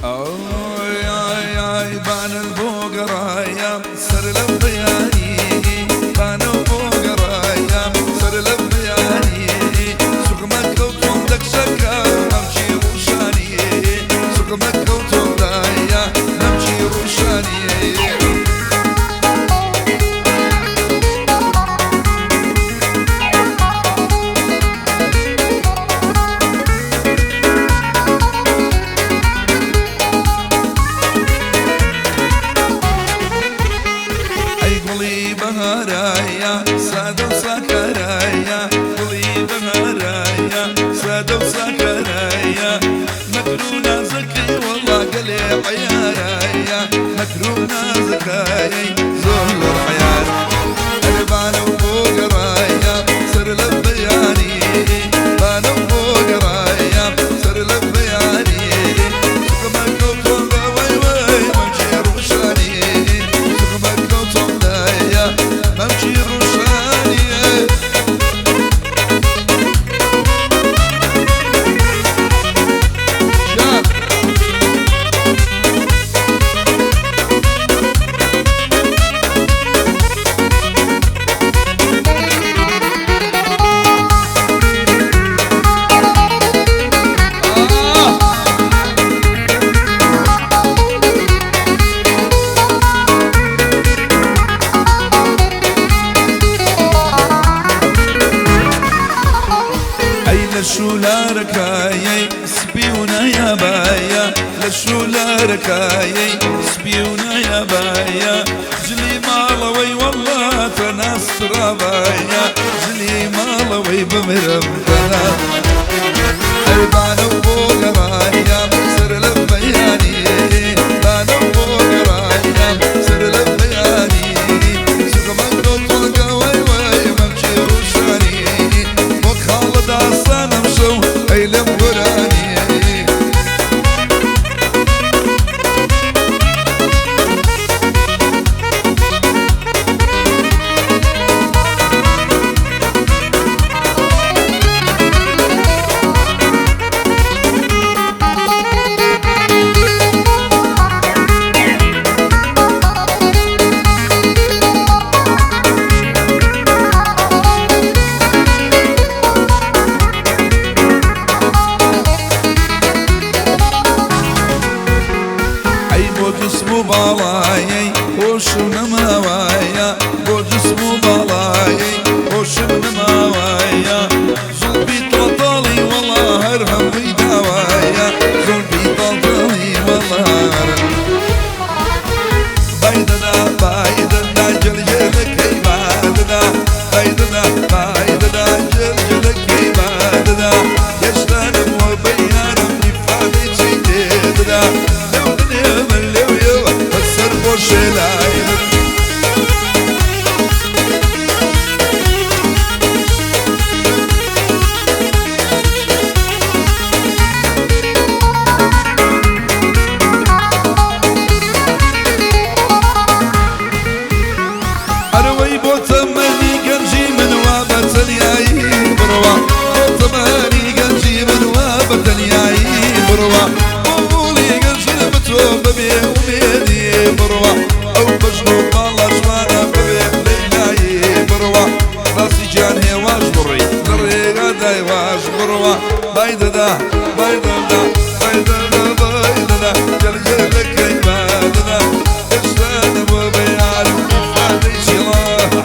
اوي اي اي بان البوقرايا سر لبياني بان البوقرايا سر لبياني سوق مكة وتوندك شكا نمشي روشاني سوق مكة وتوندايا نمشي روشاني بهارايا سادة وسكرايا قلي بهارايا سادة وسكرايا مكرونا زكي والله قلي عيارايا مكرونا زكاي زول الحياة البان وبوقرايا سر لبياني بان وبوقرايا سر لبياني سوق مكة وتوندايا وي وي ممشي روشاني سوق مكة وتوندايا ممشي روشاني لشولا ركايي سبيونا يا بايا لشولا ركايي سبيونا يا بايا جلي مالوي والله تناس ربايا جلي مالوي بمربنا البان وبوقرايا سر لبياني بان وبوقرايا سر لبياني سوق مكة وتوندايا وي وي ممشي روشاني وخالد عصام ايلم قراني جسمو بالاي وشن موايا وجسمو بالاي وشن موايا زلبي طلطالي والله هرهم بدوايا زلبي طلطالي والله هرهم بايدنا بايدنا جلجلك عبادنا بايدنا بايدنا جلجلك عبادنا يشتغل وبيانا نفادي جديدنا أروي بوتمني قنجي من وابة الياي بروا بوتمني قنجي من وابة الياي بروا قولي قنجي بتوب بيه وميدي بروا أو بجنو بالله جوانا بيه ليلاي بروا راسي جان هي واش بري زري غداي واش بروا بايدنا بايدنا بايدنا بايدنا جلجلك عبادنا اشتان وبيعرف نفادي شلاح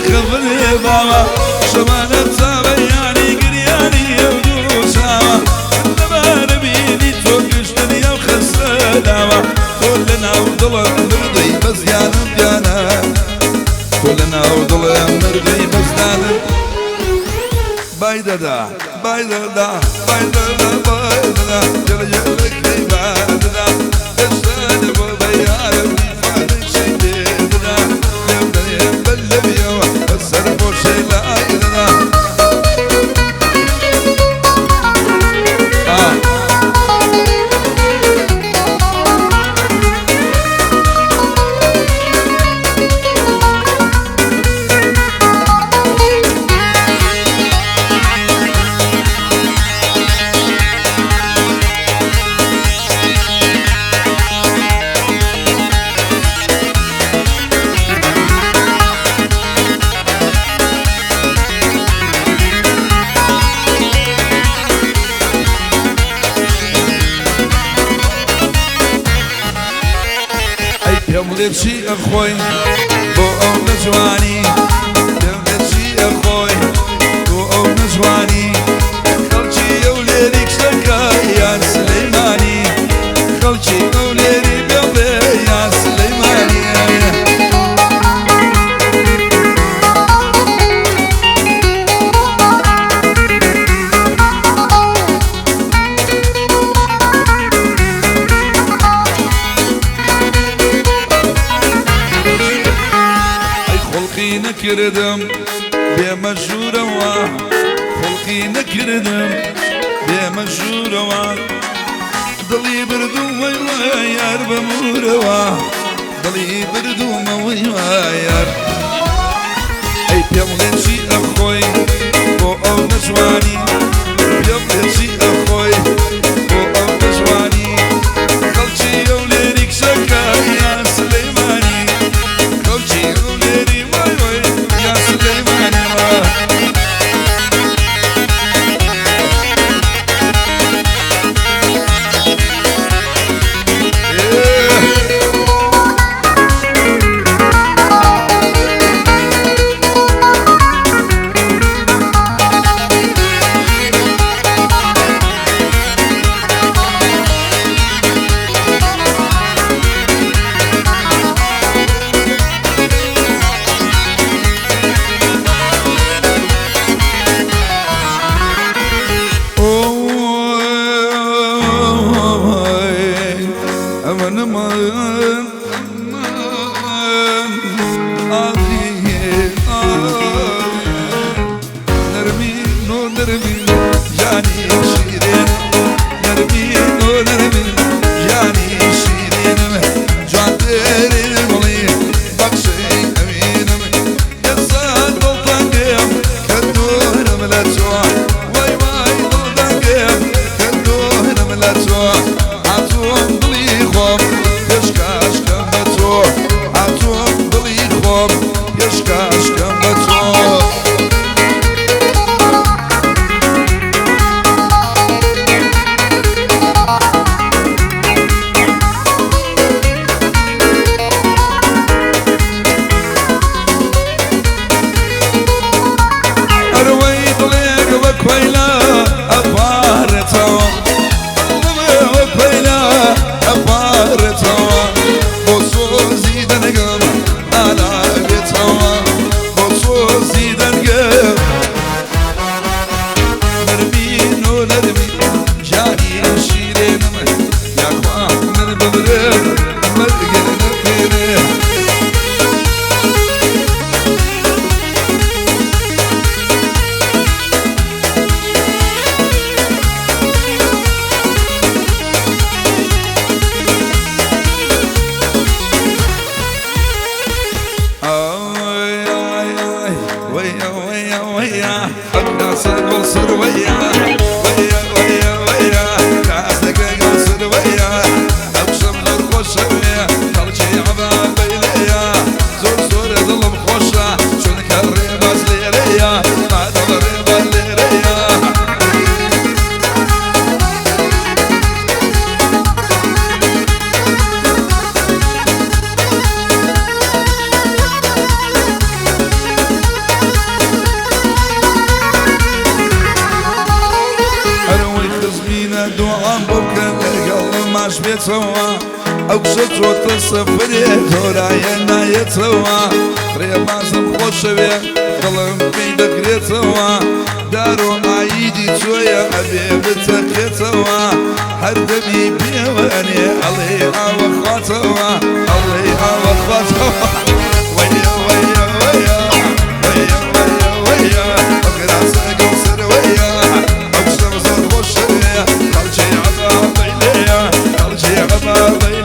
خذني بابا شمانة سابياني قرياني ودوسها بايددا بايددا بايددا بايددا جل جلك بايددا السنة ببيار فارق شديدنا يبدأ يبلب يوا السرب وشيلا ايدنا يملك شي اخوي بو او نجواني يملك شي اخوي بو او نجواني خلشي يوليريك شكا يا سليماني خلشي يوليري بيضي يا سليماني نكردم بمجوروا خلقي نكردم بمجوروا ضلي بردو وياير بموروا ضلي بردو وياير اي بيملن شي اخوي بو او نجواني بيملن شي اخوي بو او نجواني خلشي يوليريك شكا يا سليماني خلشي يوليري يا سليماني يتسوى أقصد وتصفري توراينا يتسوى ريباسم خوش بيه قلم بيدك يتسوى دارو عيدي شوية أبي بتكتوا هردمي بيواني الله وخاتوا الله وخاتوا ويا ويا ويا ويا ويا ويا أقراص قصر ويا أقسم صد وشريا قلشي عطا ضيليا قلشي عطا ضيليا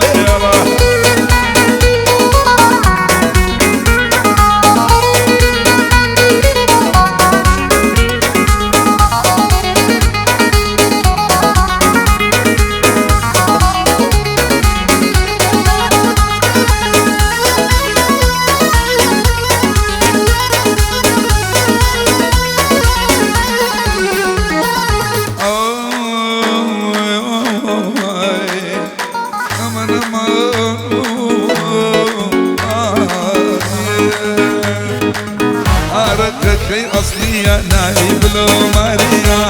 أصلية نايب لو ماريا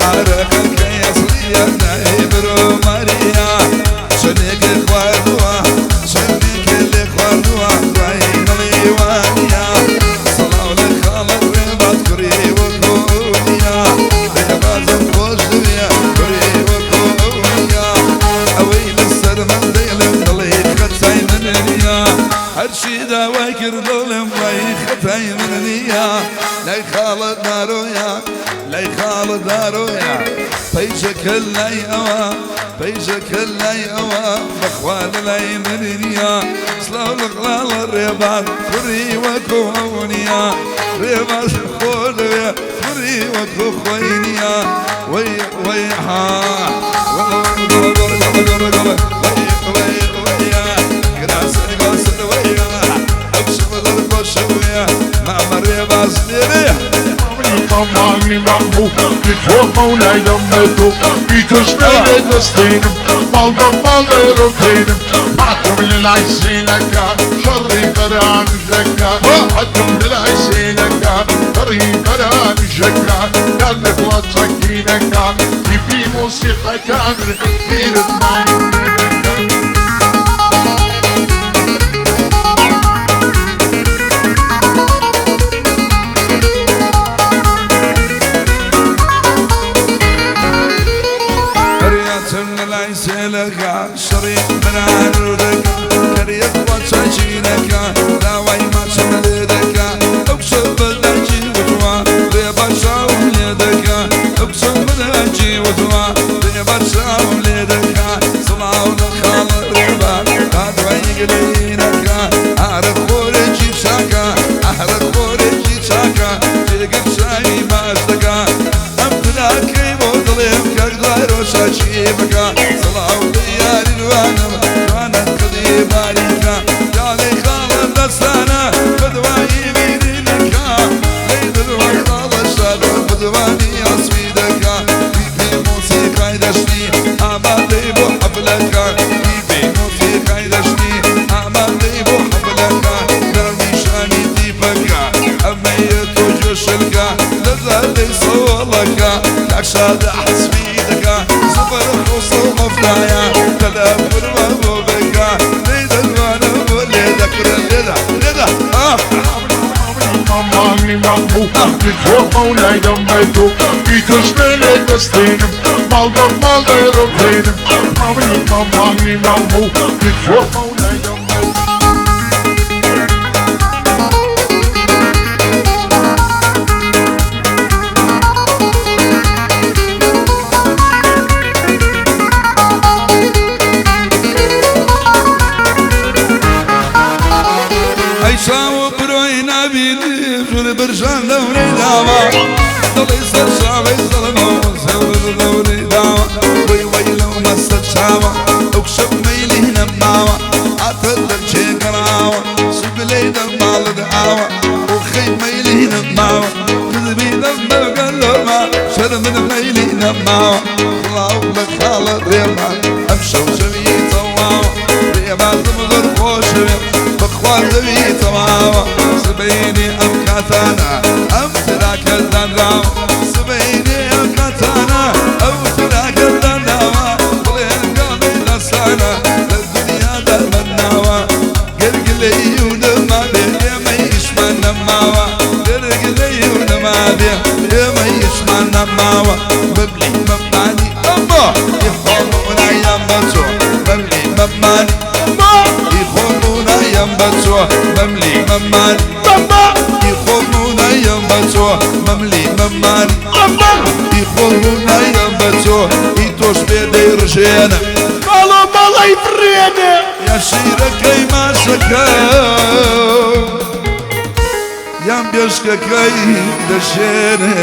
عرقك يا أصلية نايب لو ماريا شنيك إخوانوا شنيك الإخوانوا راين الإيوانيا صلاة لخالق رباط كري وكونيا رباط الخوشوية كري وكونيا أويل السرمن ديلم ضليق ختاي مننيا هرشي دا واكر ظلم ضليق ختاي مننيا لا يخالط دارويا لا يخالط دارويا بيجك اللي أوا بيجك اللي أوا بخوال اللي منيا سلو الغلال الرباط فري وكوهونيا رباط خولويا فري وكوخوينيا وي وي ها Mami mambo, dit wordt mooi dan met op. Pieter spelen de stenen, baldan baleren tenen. Hatum lilay sinaka, shari karan jekka. Hatum lilay sinaka, shari karan jekka. Dan met wat sakinaka, die pimos zich kan hier het man. لك شريك من عرضك كريت وتشينك لا وي ما شملدك اقسم بالله وتوا ريبا شاوم ليدك اقسم بالله وتوا ريبا شاوم ليدك صلاة الخال ريبا هاد ويقلينك اعرف خورجي شاكا اعرف خورجي شاكا تلقى شاي باشتكا امتلاك مظلم كغير وشاشيبك صلاة وديار الوانم وانا قضي باريكا يا لي خالد السنة بدواني بيدينك ليد الوحدة الشاد بدواني اصفيدك في موسيقى يدشني امالي بو حفلك في موسيقى يدشني امالي بو حفلك كرمي شاني ديبك اما يتوجوشلك لذلك صولك لكشاد حسبيدك صفر خصو مفتايا تلافر وابوبك ليد الوانا وليدك وليدا ليدا Mami mambo, dit wordt mooi dan met op. Pieter spelen de stenen, baldan baleren tenen. Mami mambo, dit wordt mooi dan met op. برشان دوري داوا ضلي صار شعبي ظلمه وزور دوري داوا وي وي لو مسد شاوا اكشف ميلي نماوا عتدر شي قراوا سبلي دمال دعاوا وخي ميلي نماوا كذبي دم قلوما شر من ميلي نماوا خلاو لك خالد ريما امشوا شبي طواوا ريما زمغر خوشوي بخوار زبي طواوا سبيني أمكاتانا أمتلاك الدنراو سبيني أمكاتانا أمتلاك الدنراو قلين قلبي لسانا للدنيا درمناوا قلقلي ونمالي يا ما يشمن نماوا قلقلي ونمالي يا ما يشمن ممان يخونونا ينبتو مملي ممان يخونونا ينبتو يتوش بيدي رجينا مالا يفرينا يا شيركي ما شكا يا بيشكا كي دشينا